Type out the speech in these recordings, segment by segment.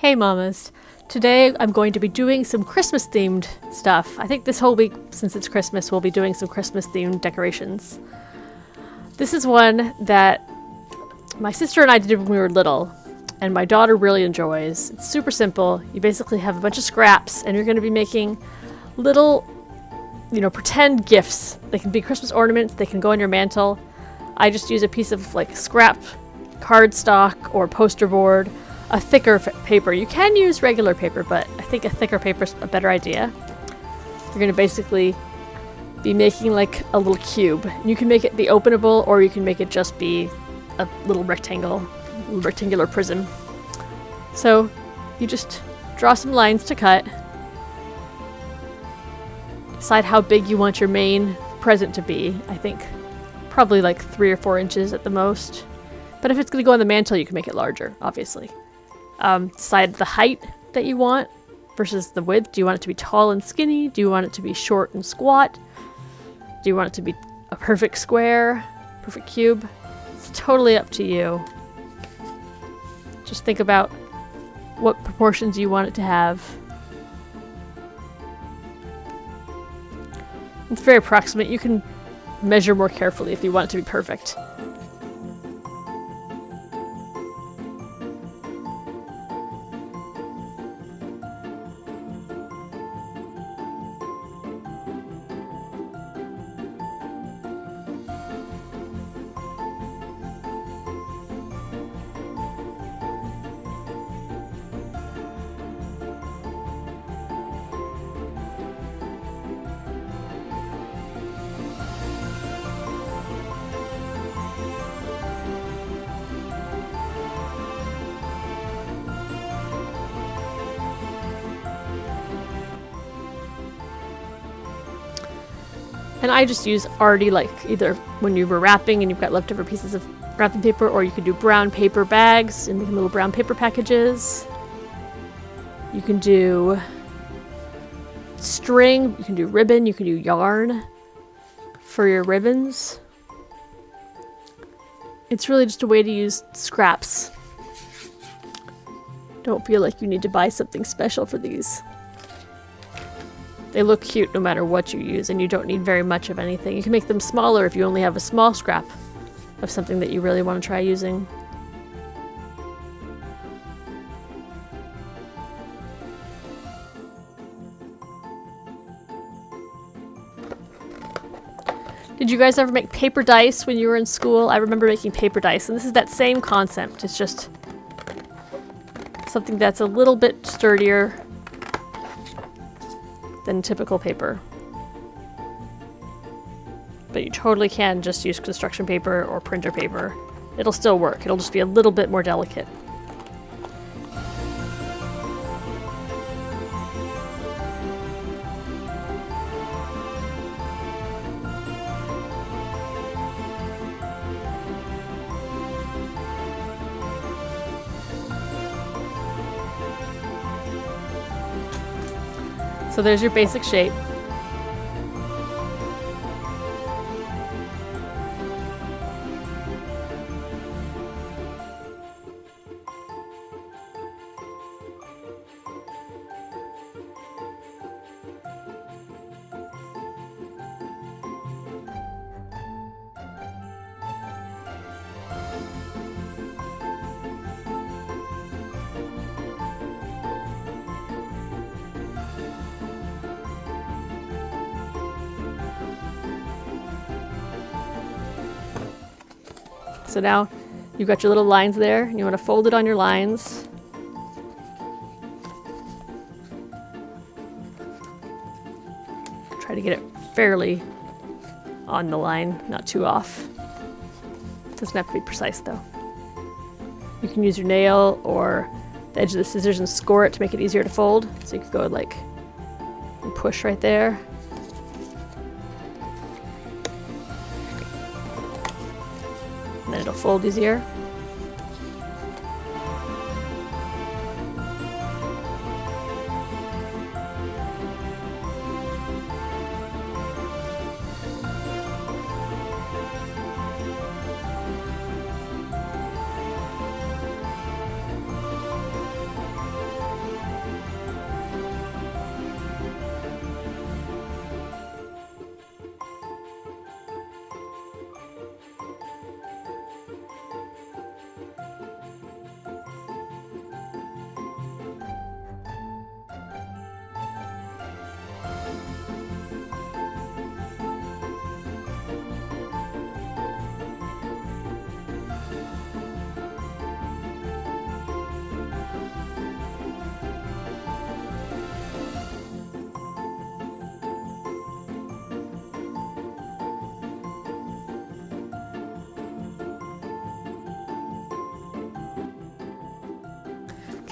Hey mamas! Today I'm going to be doing some Christmas themed stuff. I think this whole week, since it's Christmas, we'll be doing some Christmas themed decorations. This is one that my sister and I did when we were little, and my daughter really enjoys. It's super simple. You basically have a bunch of scraps, and you're going to be making little, pretend gifts. They can be Christmas ornaments, they can go on your mantle. I just use a piece of scrap cardstock or poster board, a thicker paper. You can use regular paper, but I think a thicker paper is a better idea. You're going to basically be making like a little cube. You can make it be openable, or you can make it just be a little rectangular prism. So you just draw some lines to cut. Decide how big you want your main present to be. I think probably like 3 or 4 inches at the most. But if it's going to go on the mantle, you can make it larger, obviously. Decide the height that you want versus the width. Do you want it to be tall and skinny? Do you want it to be short and squat? Do you want it to be a perfect square, perfect cube? It's totally up to you. Just think about what proportions you want it to have. It's very approximate. You can measure more carefully if you want it to be perfect. And I just use already either when you were wrapping and you've got leftover pieces of wrapping paper, or you could do brown paper bags and make little brown paper packages. You can do string, you can do ribbon, you can do yarn for your ribbons. It's really just a way to use scraps. Don't feel like you need to buy something special for these. They look cute no matter what you use, and you don't need very much of anything. You can make them smaller if you only have a small scrap of something that you really want to try using. Did you guys ever make paper dice when you were in school? I remember making paper dice, and this is that same concept. It's just something that's a little bit sturdier than typical paper. But you totally can just use construction paper or printer paper. It'll still work. It'll just be a little bit more delicate. So there's your basic shape. So now you've got your little lines there, and you want to fold it on your lines. Try to get it fairly on the line, not too off. Doesn't have to be precise though. You can use your nail or the edge of the scissors and score it to make it easier to fold. So you could go and push right there. Then it'll fold easier.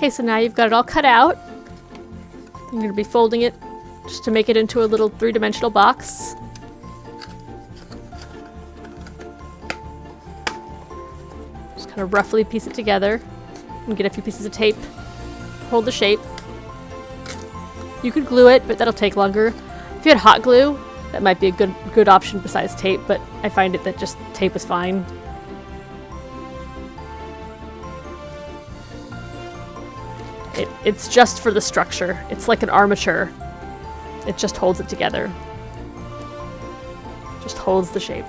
Okay, so now you've got it all cut out. I'm going to be folding it just to make it into a little three-dimensional box. Just kind of roughly piece it together and get a few pieces of tape. Hold the shape. You could glue it, but that'll take longer. If you had hot glue, that might be a good option besides tape, but I find it that just tape is fine. It's just for the structure. It's like an armature. It just holds it together. Just holds the shape.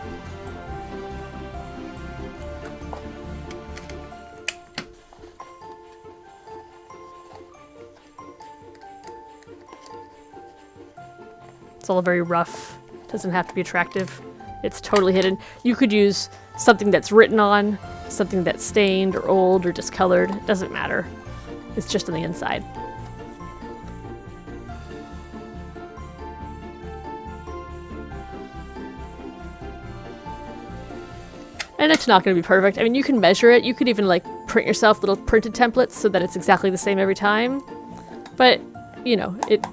It's all very rough. Doesn't have to be attractive. It's totally hidden. You could use something that's written on, something that's stained or old or discolored. It doesn't matter. It's just on the inside. And it's not going to be perfect. I mean, you can measure it. You could even like print yourself little printed templates so that it's exactly the same every time. But, you know, it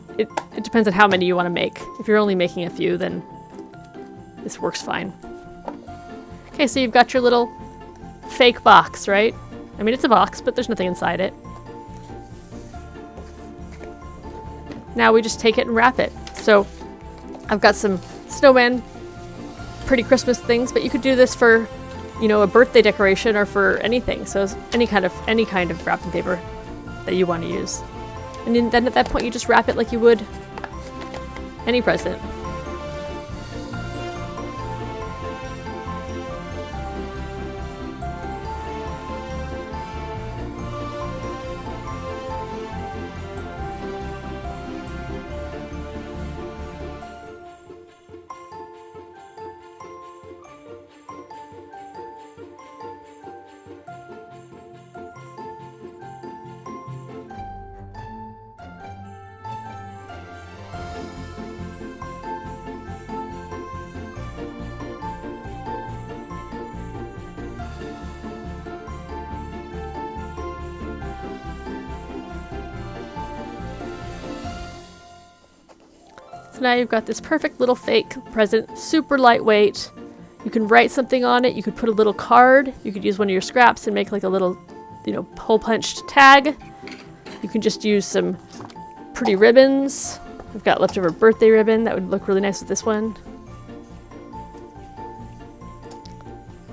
depends on how many you want to make. If you're only making a few, then this works fine. Okay, so you've got your little fake box, right? I mean, it's a box, but there's nothing inside it. Now we just take it and wrap it. So I've got some snowman, pretty Christmas things, but you could do this for, you know, a birthday decoration or for anything. So any kind of wrapping paper that you want to use. And then at that point you just wrap it like you would any present. So now you've got this perfect little fake present, super lightweight. You can write something on it. You could put a little card. You could use one of your scraps and make like a little, you know, hole punched tag. You can just use some pretty ribbons. I've got leftover birthday ribbon. That would look really nice with this one.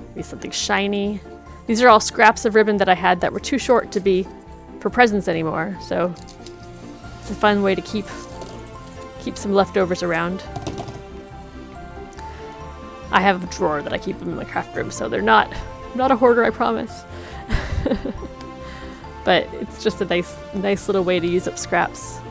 Maybe something shiny. These are all scraps of ribbon that I had that were too short to be for presents anymore. So it's a fun way to keep some leftovers around. I have a drawer that I keep them in my craft room, so they're not a hoarder, I promise. But it's just a nice little way to use up scraps.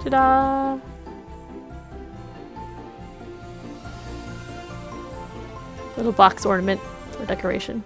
Ta-da! Little box ornament or decoration.